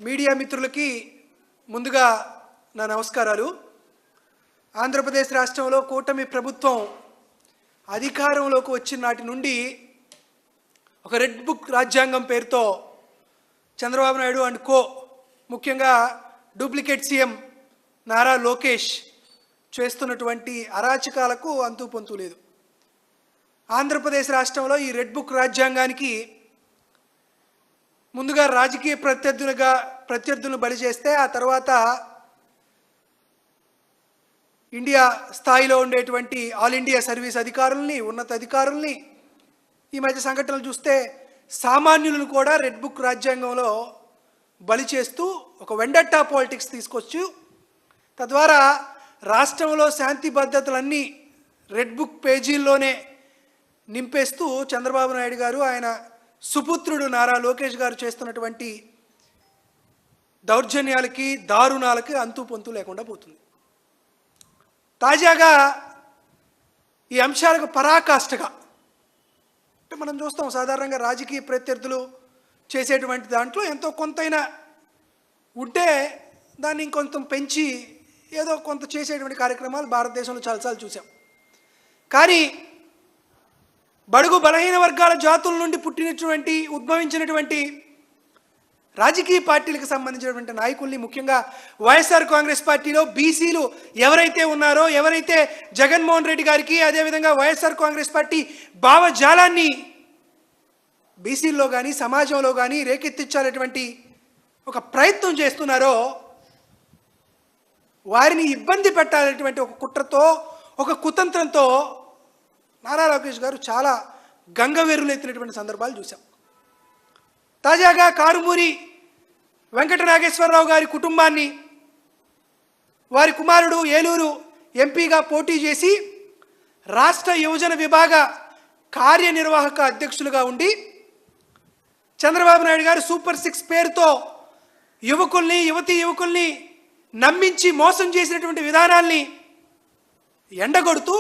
Media మిత్రులకి ముందుగా నా నమస్కారాలు. ఆంధ్రప్రదేశ్ రాష్ట్రంలో కూటమి ప్రభుత్వం అధికారంలోకి వచ్చిన నాటి నుండి ఒక రెడ్ బుక్ రాజ్యాంగం పేరుతో చంద్రబాబు నాయుడు అండ్ కో, ముఖ్యంగా డూప్లికేట్ సీఎం నారా లోకేష్ చేస్తున్నటువంటి అరాచకాలకు అంతు పొంతు లేదు. ఆంధ్రప్రదేశ్ రాష్ట్రంలో ఈ రెడ్ బుక్ రాజ్యాంగానికి ముందుగా రాజకీయ ప్రత్యర్థులను బలి చేస్తే, ఆ తర్వాత ఇండియా స్థాయిలో ఉండేటువంటి ఆల్ ఇండియా సర్వీస్ అధికారుల్ని, ఉన్నత అధికారుల్ని, ఈ మధ్య సంఘటనలు చూస్తే సామాన్యులను కూడా రెడ్ బుక్ రాజ్యాంగంలో బలి చేస్తూ ఒక వెండట్టా పాలిటిక్స్ తీసుకొచ్చు, తద్వారా రాష్ట్రంలో శాంతి భద్రతలన్నీ రెడ్ బుక్ పేజీల్లోనే నింపేస్తూ చంద్రబాబు నాయుడు గారు, ఆయన సుపుత్రుడు నారా లోకేష్ గారు చేస్తున్నటువంటి దౌర్జన్యాలకి, దారుణాలకి అంతు పొంతు లేకుండా పోతుంది. తాజాగా ఈ అంశాలకు పరాకాష్ఠగా అంటే మనం చూస్తాం, సాధారణంగా రాజకీయ ప్రత్యర్థులు చేసేటువంటి దాంట్లో ఎంతో కొంతైనా ఉంటే దాన్ని ఇంకొంత పెంచి ఏదో కొంత చేసేటువంటి కార్యక్రమాలు భారతదేశంలో చాలాసార్లు చూసాం. కానీ బడుగు బలహీన వర్గాల జాతుల నుండి ఉద్భవించినటువంటి రాజకీయ పార్టీలకు సంబంధించినటువంటి నాయకుల్ని, ముఖ్యంగా వైఎస్ఆర్ కాంగ్రెస్ పార్టీలో బీసీలు ఎవరైతే ఉన్నారో, ఎవరైతే జగన్మోహన్ రెడ్డి గారికి, అదేవిధంగా వైఎస్ఆర్ కాంగ్రెస్ పార్టీ భావజాలాన్ని బీసీల్లో కానీ సమాజంలో కానీ రేకెత్తించాలటువంటి ఒక ప్రయత్నం చేస్తున్నారో, వారిని ఇబ్బంది పెట్టాలనేటువంటి ఒక కుట్రతో, ఒక కుతంత్రంతో నారా లోకేష్ గారు చాలా గంగవెర్రులెత్తినటువంటి సందర్భాలు చూసాం. తాజాగా కారుమూరి వెంకట నాగేశ్వరరావు గారి కుటుంబాన్ని, వారి కుమారుడు ఏలూరు ఎంపీగా పోటీ చేసి రాష్ట్ర యువజన విభాగ కార్యనిర్వాహక అధ్యక్షులుగా ఉండి చంద్రబాబు నాయుడు గారు సూపర్ 6 పేరుతో యువకుల్ని నమ్మించి మోసం చేసినటువంటి విధానాల్ని ఎండగొడుతూ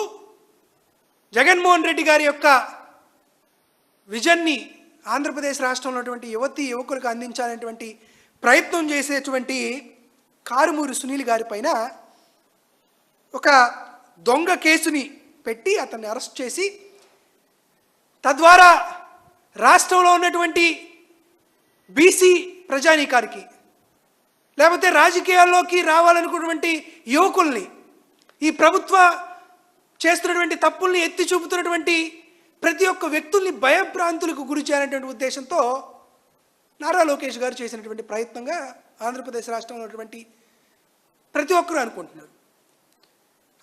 జగన్మోహన్ రెడ్డి గారి యొక్క విజన్ని ఆంధ్రప్రదేశ్ రాష్ట్రంలో ఉన్నటువంటి యువకులకు అందించాలనేటువంటి ప్రయత్నం చేసేటువంటి కారుమూరి సునీల్ గారి పైన ఒక దొంగ కేసుని పెట్టి అతన్ని అరెస్ట్ చేసి, తద్వారా రాష్ట్రంలో ఉన్నటువంటి బీసీ ప్రజానీకానికి, లేకపోతే రాజకీయాల్లోకి రావాలనుకున్నటువంటి యువకుల్ని, ఈ ప్రభుత్వ చేస్తున్నటువంటి తప్పుల్ని ఎత్తి చూపుతున్నటువంటి ప్రతి ఒక్క వ్యక్తుల్ని భయభ్రాంతులకు గురి చేయాలనేటువంటి ఉద్దేశంతో నారా లోకేష్ గారు చేసినటువంటి ప్రయత్నంగా ఆంధ్రప్రదేశ్ రాష్ట్రంలో ఉన్నటువంటి ప్రతి ఒక్కరూ అనుకుంటున్నారు.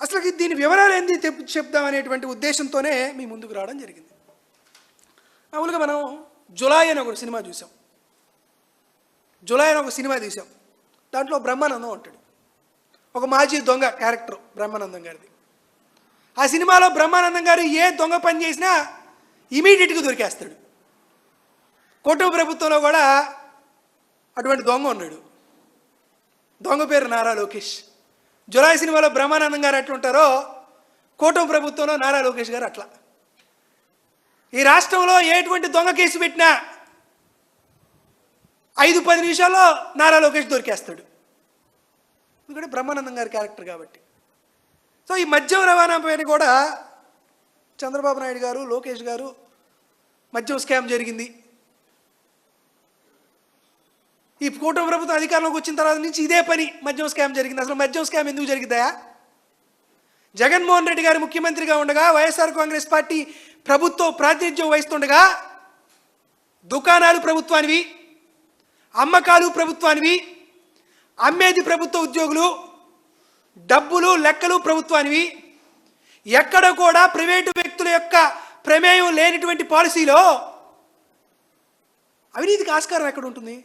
అసలు దీని వివరాలు ఏంది చెప్దామనేటువంటి ఉద్దేశంతోనే మీ ముందుకు రావడం జరిగింది. మామూలుగా మనం జులై అని ఒక సినిమా చూసాం. జులై అని ఒక సినిమా తీసాం. దాంట్లో బ్రహ్మానందం ఉంటాడు, ఒక మాజీ దొంగ క్యారెక్టర్ బ్రహ్మానందం గారిది. ఆ సినిమాలో బ్రహ్మానందం గారు ఏ దొంగ పని చేసినా ఇమీడియట్గా దొరికేస్తాడు. కూటమి ప్రభుత్వంలో కూడా అటువంటి దొంగ ఉన్నాడు. దొంగ పేరు నారా లోకేష్. జులై సినిమాలో బ్రహ్మానందం గారు ఎట్లుంటారో కూటమి ప్రభుత్వంలో నారా లోకేష్ గారు అట్లా. ఈ రాష్ట్రంలో ఎటువంటి దొంగ కేసు పెట్టినా 5-10 నిమిషాల్లో నారా లోకేష్ దొరికేస్తాడు. ఎందుకంటే బ్రహ్మానందం గారి క్యారెక్టర్ కాబట్టి. సో ఈ మద్యం రవాణా పైన కూడా చంద్రబాబు నాయుడు గారు, లోకేష్ గారు మద్యం స్కామ్ జరిగింది. ఈ కూటమి ప్రభుత్వం అధికారంలోకి వచ్చిన తర్వాత నుంచి ఇదే పని, మద్యం స్కామ్ జరిగింది. అసలు మద్యం స్కామ్ ఎందుకు జరిగిందా? జగన్మోహన్ రెడ్డి గారు ముఖ్యమంత్రిగా ఉండగా, వైఎస్ఆర్ కాంగ్రెస్ పార్టీ ప్రభుత్వం ప్రాతినిధ్యం వహిస్తుండగా దుకాణాలు ప్రభుత్వానివి, అమ్మకాలు ప్రభుత్వానివి, అమ్మేది ప్రభుత్వ ఉద్యోగులు, డబ్బులు లెక్కలు ప్రభుత్వానివి, ఎక్కడ కూడా ప్రైవేటు వ్యక్తుల యొక్క ప్రమేయం లేనిటువంటి పాలసీలో అవినీతికి ఆస్కారం ఎక్కడ ఉంటుంది?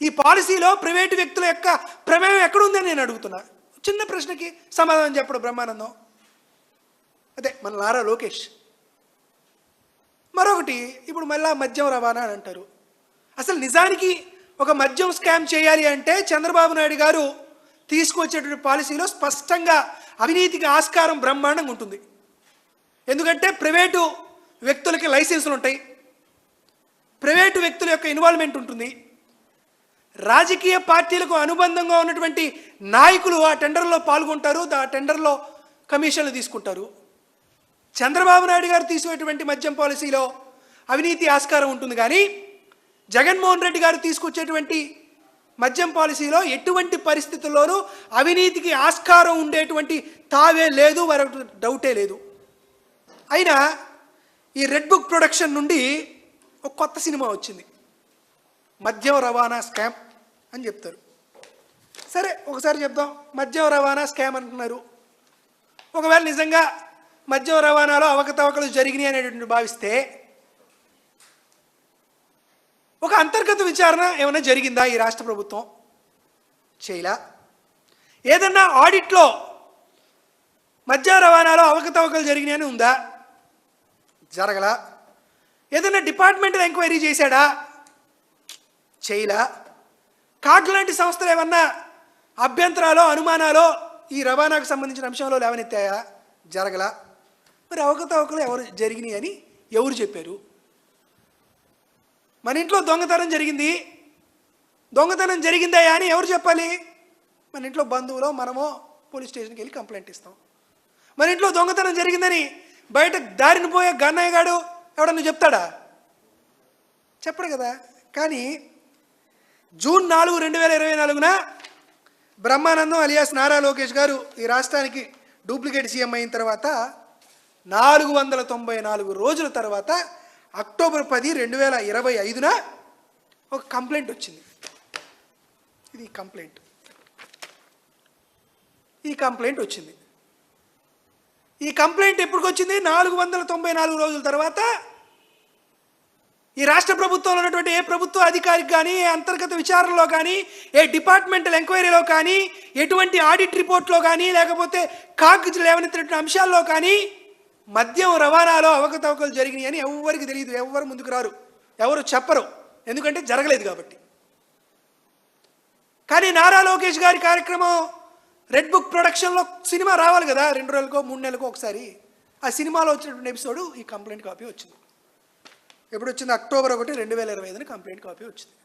ఈ పాలసీలో ప్రైవేటు వ్యక్తుల యొక్క ప్రమేయం ఎక్కడుందని నేను అడుగుతున్నా. చిన్న ప్రశ్నకి సమాధానం చెప్పడం బ్రహ్మానందం, అదే మన నారా లోకేష్. మరొకటి, ఇప్పుడు మళ్ళా మద్యం రవాణా అని అంటారు. అసలు నిజానికి ఒక మద్యం స్కామ్ చేయాలి అంటే చంద్రబాబు నాయుడు గారు తీసుకొచ్చేటువంటి పాలసీలో స్పష్టంగా అవినీతికి ఆస్కారం బ్రహ్మాండంగా ఉంటుంది. ఎందుకంటే ప్రైవేటు వ్యక్తులకి లైసెన్సులు ఉంటాయి, ప్రైవేటు వ్యక్తుల యొక్క ఇన్వాల్వ్మెంట్ ఉంటుంది. రాజకీయ పార్టీలకు అనుబంధంగా ఉన్నటువంటి నాయకులు ఆ టెండర్లో పాల్గొంటారు, ఆ టెండర్లో కమిషన్లు తీసుకుంటారు. చంద్రబాబు నాయుడు గారు తీసుకునేటువంటి మద్యం పాలసీలో అవినీతి ఆస్కారం ఉంటుంది, కానీ జగన్మోహన్ రెడ్డి గారు తీసుకొచ్చేటువంటి మద్యం పాలసీలో ఎటువంటి పరిస్థితుల్లోనూ అవినీతికి ఆస్కారం ఉండేటువంటి తావే లేదు, మరొక డౌటే లేదు. అయినా ఈ రెడ్ బుక్ ప్రొడక్షన్ నుండి ఒక కొత్త సినిమా వచ్చింది, మద్యం రవాణా స్కామ్ అని చెప్తారు. సరే, ఒకసారి చెప్దాం, మద్యం రవాణా స్కామ్ అంటున్నారు. ఒకవేళ నిజంగా మద్యం రవాణాలో అవకతవకలు జరిగినాయి అనేటువంటి భావిస్తే ఒక అంతర్గత విచారణ ఏమైనా జరిగిందా ఈ రాష్ట్ర ప్రభుత్వం? చేయలా. ఏదన్నా ఆడిట్లో మద్యం రవాణాలో అవకతవకలు జరిగినాయని ఉందా? జరగలా. ఏదైనా డిపార్ట్మెంటల్ ఎంక్వైరీ చేశాడా? చేయలా. కాగ్ లాంటి సంస్థలు ఏమన్నా అభ్యంతరాలో అనుమానాలో ఈ రవాణాకు సంబంధించిన అంశంలో లేవనెత్తాయా? జరగలా. మరి అవకతవకలు ఎవరు జరిగినాయి అని ఎవరు చెప్పారు? మన ఇంట్లో దొంగతనం జరిగిందా అని ఎవరు చెప్పాలి? మన ఇంట్లో బంధువులో మనమో పోలీస్ స్టేషన్కి వెళ్ళి కంప్లైంట్ ఇస్తాం. మన ఇంట్లో దొంగతనం జరిగిందని బయట దారిని పోయే గన్నయ్య గాడు ఎవడన్నా చెప్తాడా? చెప్పడు కదా. కానీ జూన్ 4, 2024 బ్రహ్మానందం అలియాస్ నారా లోకేష్ గారు ఈ రాష్ట్రానికి డూప్లికేట్ సీఎం అయిన తర్వాత 494 రోజుల తర్వాత అక్టోబర్ 10, 2025 ఒక కంప్లైంట్ వచ్చింది. ఇది కంప్లైంట్ వచ్చింది. ఈ కంప్లైంట్ ఎప్పటికి వచ్చింది? 494 రోజుల తర్వాత. ఈ రాష్ట్ర ప్రభుత్వంలో ఉన్నటువంటి ఏ ప్రభుత్వ అధికారికి కానీ, ఏ అంతర్గత విచారణలో కానీ, ఏ డిపార్ట్మెంటల్ ఎంక్వైరీలో కానీ, ఎటువంటి ఆడిట్ రిపోర్ట్లో కానీ, లేకపోతే కాగ్ లేవనెత్తినటువంటి అంశాల్లో కానీ మద్యం రవాణాలో అవకతవకలు జరిగినాయి అని ఎవరికి తెలియదు. ఎవరు ముందుకు రారు, ఎవరు చెప్పరు, ఎందుకంటే జరగలేదు కాబట్టి. కానీ నారా లోకేష్ గారి కార్యక్రమం రెడ్ బుక్ ప్రొడక్షన్లో సినిమా రావాలి కదా, 2 నెలలకో 3 నెలలకో ఒకసారి. ఆ సినిమాలో వచ్చినటువంటి ఎపిసోడు ఈ కంప్లైంట్ కాపీ వచ్చింది. ఎప్పుడు వచ్చింది? అక్టోబర్ 1, 2025 కంప్లైంట్ కాపీ వచ్చింది.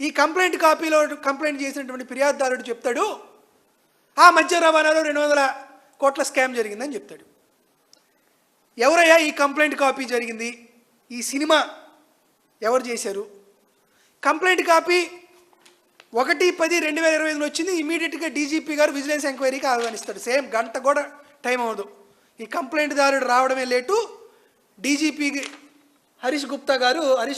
ఈ కంప్లైంట్ కాపీలో కంప్లైంట్ చేసినటువంటి ఫిర్యాదుదారుడు చెప్తాడు, ఆ మద్యం రవాణాలో 200 కోట్ల స్కామ్ జరిగిందని చెప్తాడు. ఎవరయ్యా ఈ కంప్లైంట్ కాపీ జరిగింది? ఈ సినిమా ఎవరు చేశారు? కంప్లైంట్ కాపీ 1/10/2025 వచ్చింది. ఇమీడియట్గా డీజీపీ గారు విజిలెన్స్ ఎంక్వైరీకి ఆహ్వానిస్తాడు. సేమ్ గంట కూడా టైం అవ్వదు. ఈ కంప్లైంట్ దారుడు రావడమే లేటు. డీజీపీకి హరీష్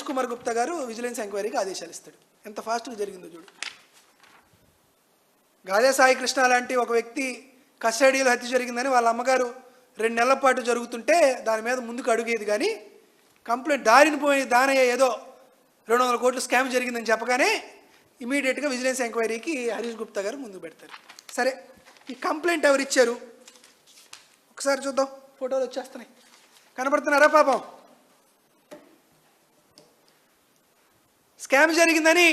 కుమార్ గుప్తా గారు విజిలెన్స్ ఎంక్వైరీకి ఆదేశాలు ఇస్తాడు. ఎంత ఫాస్ట్గా జరిగిందో చూడు. గాదే సాయి కృష్ణ లాంటి ఒక వ్యక్తి కస్టడీలో హత్య జరిగిందని వాళ్ళ అమ్మగారు 2 నెలల పాటు జరుగుతుంటే దాని మీద ముందుకు అడుగేది, కానీ కంప్లైంట్ దారిని పోయి దానయ్య ఏదో 200 కోట్ల స్కామ్ జరిగిందని చెప్పగానే ఇమీడియట్గా విజిలెన్స్ ఎంక్వైరీకి హరీష్ గుప్తా గారు ముందుకు పెడతారు. సరే, ఈ కంప్లైంట్ ఎవరు ఇచ్చారు ఒకసారి చూద్దాం. ఫోటోలు వచ్చేస్తున్నాయి, కనపడుతున్నారా పాపం? స్కామ్ జరిగిందని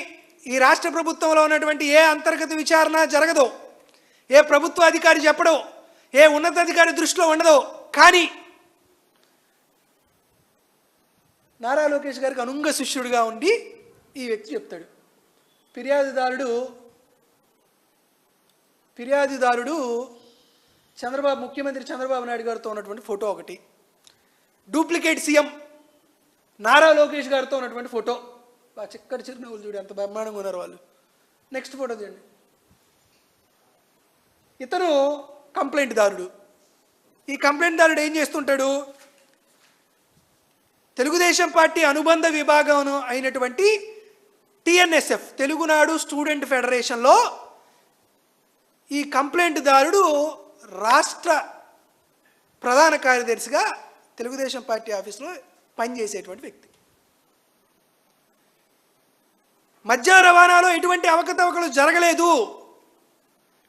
ఈ రాష్ట్ర ప్రభుత్వంలో ఉన్నటువంటి ఏ అంతర్గత విచారణ జరగదో, ఏ ప్రభుత్వ అధికారి చెప్పడో, ఏ ఉన్నతాధికారి దృష్టిలో ఉండదో. కానీ నారా లోకేష్ గారికి అనుంగ శిష్యుడిగా ఉండి ఈ వ్యక్తి చెప్తాడు. ఫిర్యాదుదారుడు ముఖ్యమంత్రి చంద్రబాబు నాయుడు గారితో ఉన్నటువంటి ఫోటో ఒకటి, డూప్లికేట్ సీఎం నారా లోకేష్ గారితో ఉన్నటువంటి ఫోటో. చిక్కటి చిరునవ్వులు చూడు, ఎంత బ్రహ్మాండంగా ఉన్నారు వాళ్ళు. నెక్స్ట్ ఫోటో చూడండి. ఇతను కంప్లైంట్ దారుడు. ఈ కంప్లైంట్ దారుడు ఏం చేస్తుంటాడు? తెలుగుదేశం పార్టీ అనుబంధ విభాగం అయినటువంటి TNSF, తెలుగునాడు స్టూడెంట్ ఫెడరేషన్లో ఈ కంప్లైంట్ దారుడు రాష్ట్ర ప్రధాన కార్యదర్శిగా తెలుగుదేశం పార్టీ ఆఫీస్లో పనిచేసేటువంటి వ్యక్తి. మద్యం రవాణాలో ఎటువంటి అవకతవకలు జరగలేదు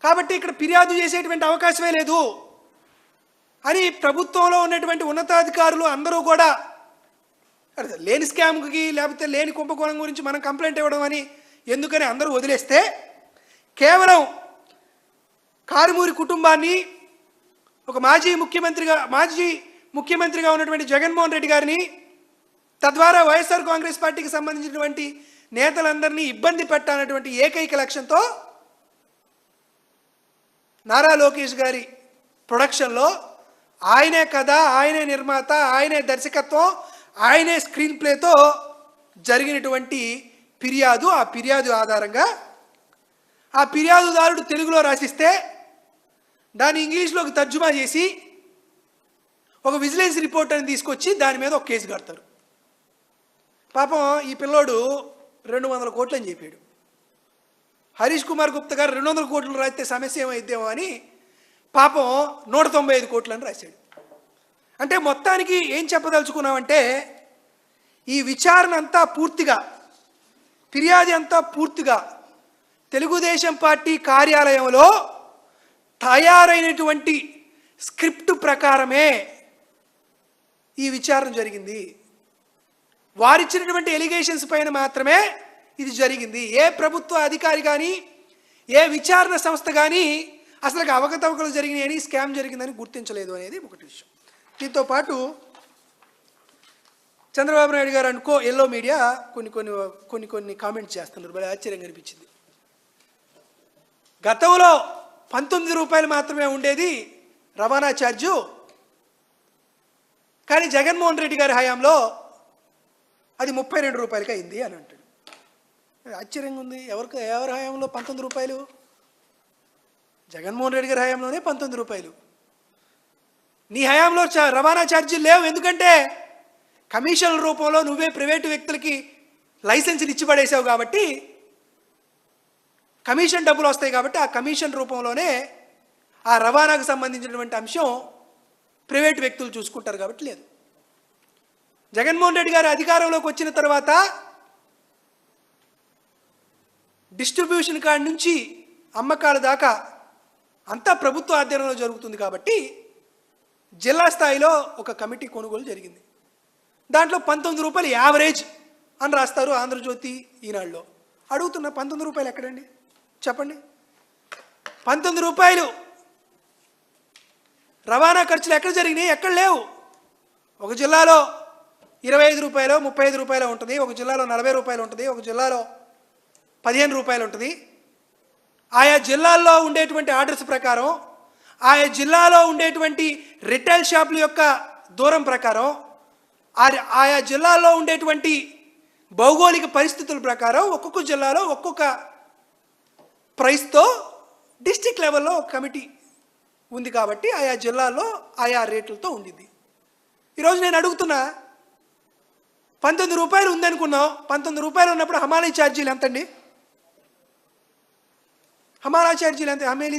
కాబట్టి ఇక్కడ ఫిర్యాదు చేసేటువంటి అవకాశమే లేదు అని ప్రభుత్వంలో ఉన్నటువంటి ఉన్నతాధికారులు అందరూ కూడా లేని స్కామ్కి లేకపోతే లేని కుంభకోణం గురించి మనం కంప్లైంట్ ఇవ్వడం అని ఎందుకని అందరూ వదిలేస్తే, కేవలం కారుమూరి కుటుంబాన్ని, ఒక మాజీ ముఖ్యమంత్రిగా ఉన్నటువంటి జగన్మోహన్ రెడ్డి గారిని, తద్వారా వైఎస్ఆర్ కాంగ్రెస్ పార్టీకి సంబంధించినటువంటి నేతలందరినీ ఇబ్బంది పెట్టాలన్నటువంటి ఏకైక లక్ష్యంతో నారా లోకేష్ గారి ప్రొడక్షన్లో ఆయనే కథ, ఆయనే నిర్మాత, ఆయనే దర్శకత్వం, ఆయనే స్క్రీన్ ప్లేతో జరిగినటువంటి ఫిర్యాదు. ఆ ఫిర్యాదు ఆధారంగా ఆ ఫిర్యాదుదారుడు తెలుగులో రాసిస్తే దాన్ని ఇంగ్లీష్లోకి తర్జుమా చేసి ఒక విజిలెన్స్ రిపోర్ట్ అని తీసుకొచ్చి దాని మీద ఒక కేసు కడతారు. పాపం ఈ పిల్లోడు 200 కోట్లు అని చెప్పాడు. హరీష్ కుమార్ గుప్తా గారు 200 కోట్లు రాస్తే సమస్య ఏమైద్దేమో అని పాపం 195 కోట్లు అని రాశాడు. అంటే మొత్తానికి ఏం చెప్పదలుచుకున్నామంటే ఈ విచారణ అంతా పూర్తిగా, ఫిర్యాదు అంతా పూర్తిగా తెలుగుదేశం పార్టీ కార్యాలయంలో తయారైనటువంటి స్క్రిప్ట్ ప్రకారమే ఈ విచారణ జరిగింది. వారిచ్చినటువంటి ఎలిగేషన్స్ పైన మాత్రమే ఇది జరిగింది. ఏ ప్రభుత్వ అధికారి కానీ, ఏ విచారణ సంస్థ కానీ అసలు అవకతవకలు జరిగినాయని, స్కామ్ జరిగిందని గుర్తించలేదు అనేది ఒకటి విషయం. దీంతో పాటు చంద్రబాబు నాయుడు గారు అనుకో ఎల్లో మీడియా కొన్ని కామెంట్స్ చేస్తున్నారు. భలే ఆశ్చర్యంగా అనిపించింది. గతంలో 19 రూపాయలు మాత్రమే ఉండేది రవాణా ఛార్జు, కానీ జగన్మోహన్ రెడ్డి గారి హయాంలో అది 32 రూపాయలకి అయింది అని అంటాడు. ఆశ్చర్యంగా ఉంది. ఎవరి హయాంలో 19 రూపాయలు? జగన్మోహన్ రెడ్డి గారి హయాంలోనే 19 రూపాయలు. నీ హయాంలో రవాణా ఛార్జీలు లేవు. ఎందుకంటే కమిషన్ల రూపంలో నువ్వే ప్రైవేటు వ్యక్తులకి లైసెన్సులు ఇచ్చి పడేసావు కాబట్టి, కమిషన్ డబ్బులు వస్తాయి కాబట్టి ఆ కమిషన్ రూపంలోనే ఆ రవాణాకు సంబంధించినటువంటి అంశం ప్రైవేటు వ్యక్తులు చూసుకుంటారు కాబట్టి లేదు. జగన్మోహన్ రెడ్డి గారు అధికారంలోకి వచ్చిన తర్వాత డిస్ట్రిబ్యూషన్ కాడి నుంచి అమ్మకాల దాకా అంతా ప్రభుత్వ ఆధ్వర్యంలో జరుగుతుంది కాబట్టి జిల్లా స్థాయిలో ఒక కమిటీ కొనుగోలు జరిగింది. దాంట్లో 19 రూపాయలు యావరేజ్ అని రాస్తారు ఆంధ్రజ్యోతి, ఈనాడులో. అడుగుతున్న 19 రూపాయలు ఎక్కడండి చెప్పండి? 19 రూపాయలు రవాణా ఖర్చులు ఎక్కడ జరిగినాయి? ఎక్కడ లేవు. ఒక జిల్లాలో 25 రూపాయలు 35 రూపాయలు ఉంటుంది, ఒక జిల్లాలో 40 రూపాయలు ఉంటుంది, ఒక జిల్లాలో 15 రూపాయలు ఉంటుంది. ఆయా జిల్లాల్లో ఉండేటువంటి ఆర్డర్స్ ప్రకారం, ఆయా జిల్లాలో ఉండేటువంటి రిటైల్ షాపుల యొక్క దూరం ప్రకారం, ఆయా జిల్లాల్లో ఉండేటువంటి భౌగోళిక పరిస్థితుల ప్రకారం ఒక్కొక్క జిల్లాలో ఒక్కొక్క ప్రైస్తో డిస్ట్రిక్ట్ లెవెల్లో ఒక కమిటీ ఉంది కాబట్టి ఆయా జిల్లాల్లో ఆయా రేట్లతో ఉండింది. ఈరోజు నేను అడుగుతున్నా, 19 రూపాయలు ఉందనుకున్నాం. 19 రూపాయలు ఉన్నప్పుడు హమాలీ ఛార్జీలు ఎంత అండి? హమాలీ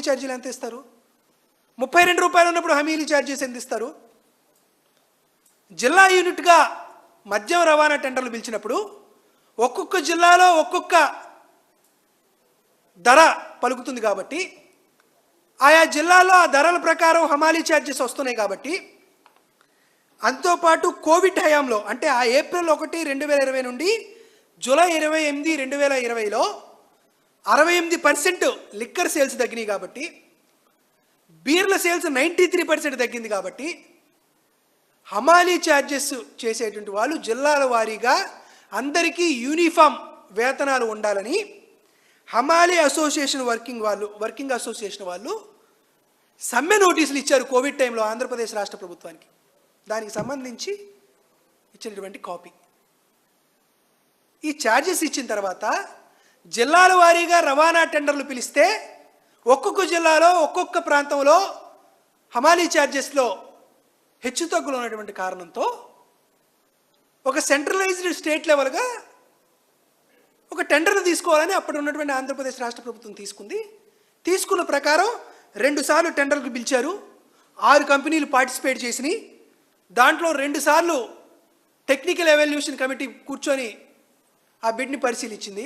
ఛార్జీలు ఎంత ఇస్తారు? 32 రూపాయలు ఉన్నప్పుడు హమీలీ ఛార్జెస్ ఎంత ఇస్తారు? జిల్లా యూనిట్గా మద్యం రవాణా టెండర్లు పిలిచినప్పుడు ఒక్కొక్క జిల్లాలో ఒక్కొక్క ధర పలుకుతుంది కాబట్టి ఆయా జిల్లాలో ఆ ధరల ప్రకారం హమాలీ ఛార్జెస్ వస్తున్నాయి కాబట్టి, అంతోపాటు కోవిడ్ హయాంలో అంటే ఆ ఏప్రిల్ 1, 2020 నుండి జూలై 28, 2020లో 68% లిక్కర్ సేల్స్ తగ్గినాయి కాబట్టి, బీర్ల సేల్స్ 93% తగ్గింది కాబట్టి, హమాలీ ఛార్జెస్ చేసేటువంటి వాళ్ళు జిల్లాల వారీగా అందరికీ యూనిఫామ్ వేతనాలు ఉండాలని హమాలీ అసోసియేషన్ వర్కింగ్ అసోసియేషన్ వాళ్ళు సమ్మె నోటీసులు ఇచ్చారు కోవిడ్ టైంలో ఆంధ్రప్రదేశ్ రాష్ట్ర ప్రభుత్వానికి. దానికి సంబంధించి ఇచ్చినటువంటి కాపీ. ఈ ఛార్జెస్ ఇచ్చిన తర్వాత జిల్లాల వారీగా రవాణా టెండర్లు పిలిస్తే ఒక్కొక్క జిల్లాలో ఒక్కొక్క ప్రాంతంలో హమాలీ ఛార్జెస్లో హెచ్చుతగ్గులు ఉన్నటువంటి కారణంతో ఒక సెంట్రలైజ్డ్ స్టేట్ లెవెల్గా ఒక టెండర్ను తీసుకోవాలని అప్పుడు ఉన్నటువంటి ఆంధ్రప్రదేశ్ రాష్ట్ర ప్రభుత్వం తీసుకున్న ప్రకారం 2 సార్లు టెండర్లకు పిలిచారు. 6 కంపెనీలు పార్టిసిపేట్ చేసినాయి. దాంట్లో 2 సార్లు టెక్నికల్ ఎవాల్యుయేషన్ కమిటీ కూర్చొని ఆ బిడ్ని పరిశీలించింది.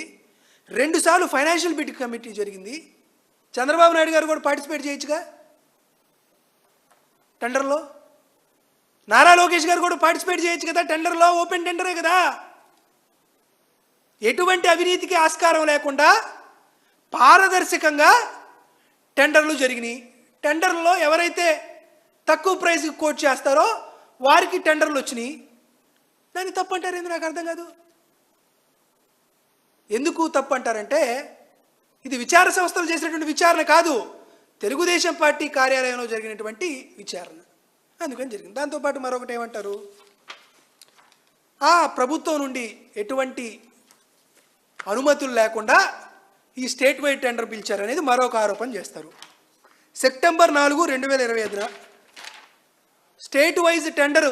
2 సార్లు ఫైనాన్షియల్ బిడ్ కమిటీ జరిగింది. చంద్రబాబు నాయుడు గారు కూడా పార్టిసిపేట్ చేయొచ్చుగా టెండర్లో. నారా లోకేష్ గారు కూడా పార్టిసిపేట్ చేయొచ్చు కదా టెండర్లో. ఓపెన్ టెండరే కదా. ఎటువంటి అవినీతికి ఆస్కారం లేకుండా పారదర్శకంగా టెండర్లు జరిగినాయి. టెండర్లో ఎవరైతే తక్కువ ప్రైస్కి కోట్ చేస్తారో వారికి టెండర్లు వచ్చినాయి. దాన్ని తప్పు అంటారు ఏంది? నాకు అర్థం కాదు. ఎందుకు తప్పు అంటారంటే ఇది విచార సంస్థలు చేసినటువంటి విచారణ కాదు, తెలుగుదేశం పార్టీ కార్యాలయంలో జరిగినటువంటి విచారణ, అందుకని జరిగింది. దాంతోపాటు మరొకటి ఏమంటారు, ప్రభుత్వం నుండి ఎటువంటి అనుమతులు లేకుండా ఈ స్టేట్ వైడ్ టెండర్ పిలిచారనేది మరొక ఆరోపణ చేస్తారు. September 4, 2025 state wise tender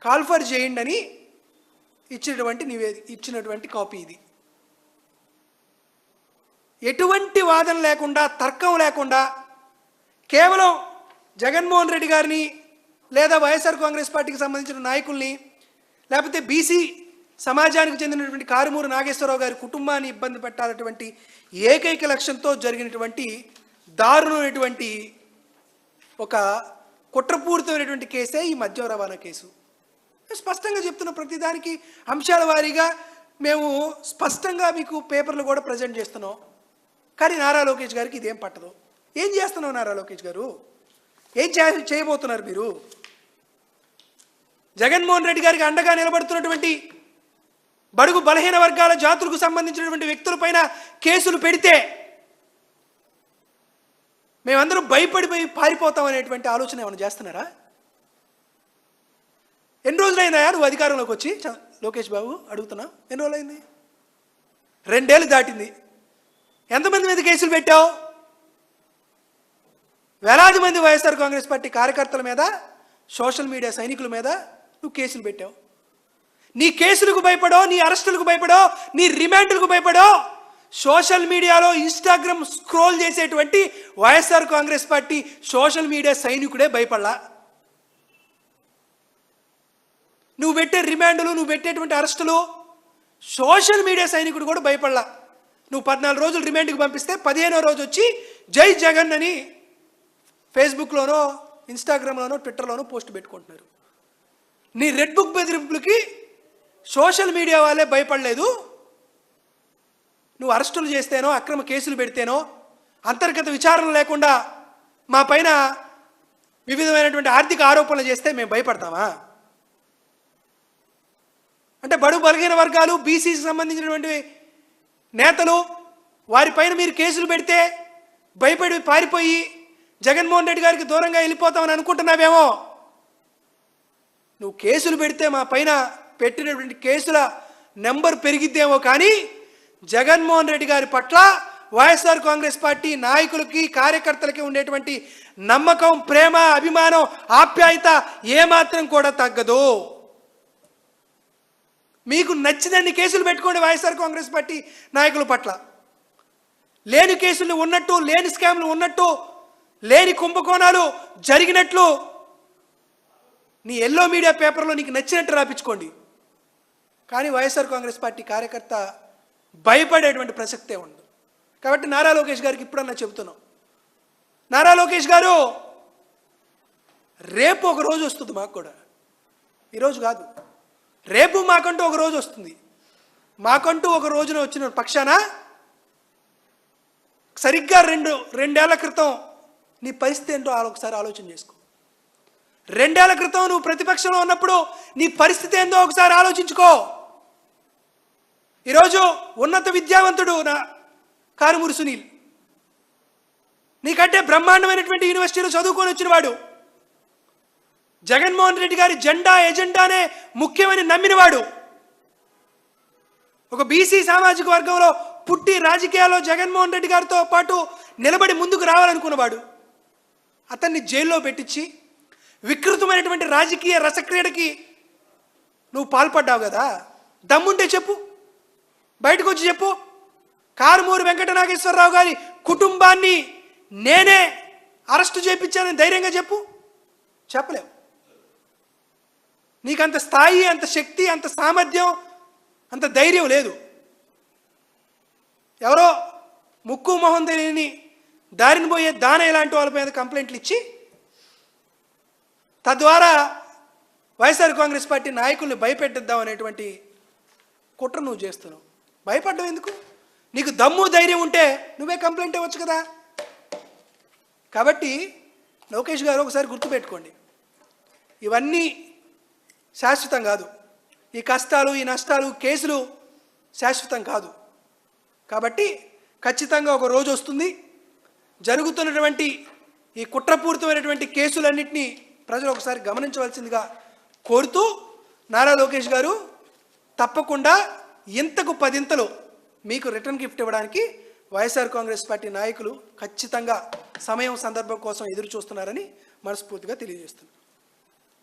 call for చేయండి అని ఇచ్చినటువంటి కాపీ ఇది. ఎటువంటి వాదన లేకుండా, తర్కం లేకుండా, కేవలం జగన్మోహన్ రెడ్డి గారిని లేదా వైఎస్ఆర్ కాంగ్రెస్ పార్టీకి సంబంధించిన నాయకుల్ని లేకపోతే బీసీ సమాజానికి చెందినటువంటి కారుమూరు నాగేశ్వరరావు గారి కుటుంబాన్ని ఇబ్బంది పెట్టాలటువంటి ఏకైక లక్ష్యంతో జరిగినటువంటి దారుణమైనటువంటి ఒక కుట్రపూరితమైనటువంటి కేసే ఈ మద్యం రవాణా కేసు. స్పష్టంగా చెప్తున్న ప్రతిదానికి అంశాల వారీగా మేము స్పష్టంగా మీకు పేపర్లు కూడా ప్రజెంట్ చేస్తున్నాం. కానీ నారా లోకేష్ గారికి ఇదేం పట్టదు. ఏం చేస్తున్నావు నారా లోకేష్ గారు? ఏం చేయబోతున్నారు మీరు? జగన్మోహన్ రెడ్డి గారికి అండగా నిలబడుతున్నటువంటి బడుగు బలహీన వర్గాల జాతులకు సంబంధించినటువంటి వ్యక్తులపైన కేసులు పెడితే మేమందరం భయపడిపోయి పారిపోతాం అనేటువంటి ఆలోచన ఏమైనా చేస్తున్నారా? ఎన్ని రోజులైందా నువ్వు అధికారంలోకి వచ్చి? లోకేష్ బాబు అడుగుతున్నా, ఎన్ని రోజులైంది? 2 ఏళ్ళు దాటింది. ఎంతమంది మీద కేసులు పెట్టావు? వేలాది మంది వైఎస్ఆర్ కాంగ్రెస్ పార్టీ కార్యకర్తల మీద, సోషల్ మీడియా సైనికుల మీద నువ్వు కేసులు పెట్టావు. నీ కేసులకు భయపడో, నీ అరెస్టులకు భయపడో, నీ రిమాండ్లకు భయపడో సోషల్ మీడియాలో ఇన్స్టాగ్రామ్ స్క్రోల్ చేసేటువంటి వైఎస్ఆర్ కాంగ్రెస్ పార్టీ సోషల్ మీడియా సైనికుడే భయపడలా. నువ్వు పెట్టే రిమాండ్లు, నువ్వు పెట్టేటువంటి అరెస్టులు సోషల్ మీడియా సైనికుడు కూడా భయపడలా. నువ్వు 14 రోజులు రిమాండ్కి పంపిస్తే 15వ రోజు వచ్చి జై జగన్ అని ఫేస్బుక్లోనో, ఇన్స్టాగ్రామ్లోనో, ట్విట్టర్లోనో పోస్ట్ పెట్టుకుంటున్నారు. నీ రెడ్ బుక్ బెదిరింపులకి సోషల్ మీడియా వాళ్ళే భయపడలేదు. నువ్వు అరెస్టులు చేస్తేనో, అక్రమ కేసులు పెడితేనో, అంతర్గత విచారణ లేకుండా మా పైన వివిధమైనటువంటి ఆర్థిక ఆరోపణలు చేస్తే మేము భయపడతామా? అంటే బడుగు బలహీన వర్గాలు, బీసీకి సంబంధించినటువంటి నేతలు, వారిపైన మీరు కేసులు పెడితే భయపడి పారిపోయి జగన్మోహన్ రెడ్డి గారికి దూరంగా వెళ్ళిపోతామని అనుకుంటున్నావేమో. నువ్వు కేసులు పెడితే మా పైన పెట్టినటువంటి కేసుల నెంబర్ పెరిగిద్దేమో, కానీ జగన్మోహన్ రెడ్డి గారి పట్ల వైఎస్ఆర్ కాంగ్రెస్ పార్టీ నాయకులకి, కార్యకర్తలకి ఉండేటువంటి నమ్మకం, ప్రేమ, అభిమానం, ఆప్యాయత ఏమాత్రం కూడా తగ్గదు. మీకు నచ్చినన్ని కేసులు పెట్టుకోండి వైఎస్ఆర్ కాంగ్రెస్ పార్టీ నాయకుల పట్ల. లేని కేసులు ఉన్నట్టు, లేని స్కామ్లు ఉన్నట్టు, లేని కుంభకోణాలు జరిగినట్లు నీ ఎల్లో మీడియా పేపర్లో నీకు నచ్చినట్టు రాపించుకోండి. కానీ వైఎస్ఆర్ కాంగ్రెస్ పార్టీ కార్యకర్త భయపడేటువంటి ప్రసక్తే ఉండదు. కాబట్టి నారా లోకేష్ గారికి ఇప్పుడన్నా చెబుతున్నాం, నారా లోకేష్ గారు, రేపు ఒక రోజు వస్తుంది మాకు కూడా, ఈరోజు కాదు, రేపు మాకంటూ ఒక రోజు వస్తుంది. మాకంటూ ఒక రోజున వచ్చిన పక్షాన సరిగ్గా 2 ఏళ్ల క్రితం నీ పరిస్థితి ఏంటో ఒకసారి ఆలోచన చేసుకో. 2 ఏళ్ల క్రితం నువ్వు ప్రతిపక్షంలో ఉన్నప్పుడు నీ పరిస్థితి ఏందో ఒకసారి ఆలోచించుకో. ఈరోజు ఉన్నత విద్యావంతుడు నా కారుమూరి సునీల్, నీకంటే బ్రహ్మాండమైనటువంటి యూనివర్సిటీలో చదువుకొని వచ్చినవాడు, జగన్మోహన్ రెడ్డి గారి ఎజెండానే ముఖ్యమని నమ్మినవాడు, ఒక బీసీ సామాజిక వర్గంలో పుట్టి రాజకీయాల్లో జగన్మోహన్ రెడ్డి గారితో పాటు నిలబడి ముందుకు రావాలనుకున్నవాడు, అతన్ని జైల్లో పెట్టించి వికృతమైనటువంటి రాజకీయ రసక్రీడకి నువ్వు పాల్పడ్డావు కదా. దమ్ముంటే చెప్పు, బయటకు వచ్చి చెప్పు. కారుమూరి వెంకట నాగేశ్వరరావు గారి కుటుంబాన్ని నేనే అరెస్టు చేయించానని ధైర్యంగా చెప్పు. చెప్పలేవు. నీకంత స్థాయి, అంత శక్తి, అంత సామర్థ్యం, అంత ధైర్యం లేదు. ఎవరో ముక్కు మొహం తెలియని దారిని పోయే దాన ఇలాంటి వాళ్ళ మీద కంప్లైంట్లు ఇచ్చి తద్వారా వైఎస్ఆర్ కాంగ్రెస్ పార్టీ నాయకుల్ని భయపెట్టిద్దాం అనేటువంటి కుట్ర నువ్వు చేస్తున్నావు. భయపడ్డావు ఎందుకు? నీకు దమ్ము ధైర్యం ఉంటే నువ్వే కంప్లైంట్ ఇవ్వచ్చు కదా. కాబట్టి లోకేష్ గారు ఒకసారి గుర్తుపెట్టుకోండి, ఇవన్నీ శాశ్వతం కాదు. ఈ కష్టాలు, ఈ నష్టాలు, కేసులు శాశ్వతం కాదు. కాబట్టి ఖచ్చితంగా ఒక రోజు వస్తుంది, జరుగుతున్నటువంటి ఈ కుట్రపూరితమైనటువంటి కేసులన్నింటినీ ప్రజలు ఒకసారి గమనించవలసిందిగా కోరుతూ, నారా లోకేష్ గారు తప్పకుండా ఇంతకు 10 మీకు రిటర్న్ గిఫ్ట్ ఇవ్వడానికి వైఎస్ఆర్ కాంగ్రెస్ పార్టీ నాయకులు ఖచ్చితంగా సమయం సందర్భం కోసం ఎదురు చూస్తున్నారని మనస్ఫూర్తిగా తెలియజేస్తున్నారు.